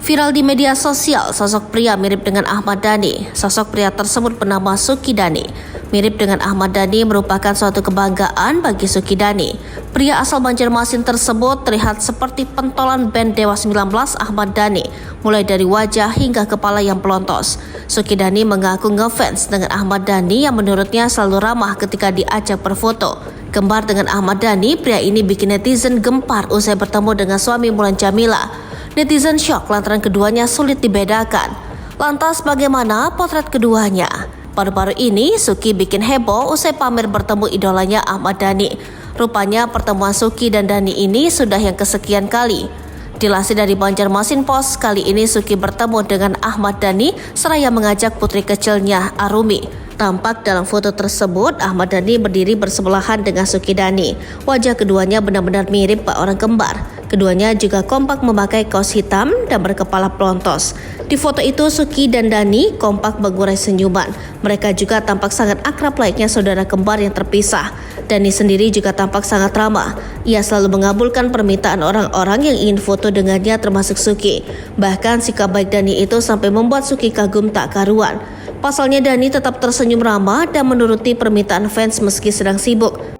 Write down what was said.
Viral di media sosial, sosok pria mirip dengan Ahmad Dhani. Sosok pria tersebut bernama Sukidani. Mirip dengan Ahmad Dhani merupakan suatu kebanggaan bagi Sukidani. Pria asal Banjarmasin tersebut terlihat seperti pentolan band Dewa 19 Ahmad Dhani, mulai dari wajah hingga kepala yang pelontos. Sukidani mengaku ngefans dengan Ahmad Dhani yang menurutnya selalu ramah ketika diajak berfoto. Kembar dengan Ahmad Dhani, pria ini bikin netizen gempar usai bertemu dengan suami Mulan Jamila. Netizen syok lantaran keduanya sulit dibedakan. Lantas bagaimana potret keduanya? Baru-baru ini Suki bikin heboh usai pamer bertemu idolanya Ahmad Dhani. Rupanya pertemuan Suki dan Dhani ini sudah yang kesekian kali. Dilansir dari Banjarmasin Post, kali ini Suki bertemu dengan Ahmad Dhani seraya mengajak putri kecilnya Arumi. Tampak dalam foto tersebut, Ahmad Dhani berdiri bersebelahan dengan Sukidani. Wajah keduanya benar-benar mirip pak orang kembar. Keduanya juga kompak memakai kaos hitam dan berkepala pelontos. Di foto itu, Suki dan Dhani kompak mengurai senyuman. Mereka juga tampak sangat akrab layaknya saudara kembar yang terpisah. Dhani sendiri juga tampak sangat ramah. Ia selalu mengabulkan permintaan orang-orang yang ingin foto dengannya termasuk Suki. Bahkan sikap baik Dhani itu sampai membuat Suki kagum tak karuan. Pasalnya Dhani tetap tersenyum ramah dan menuruti permintaan fans meski sedang sibuk.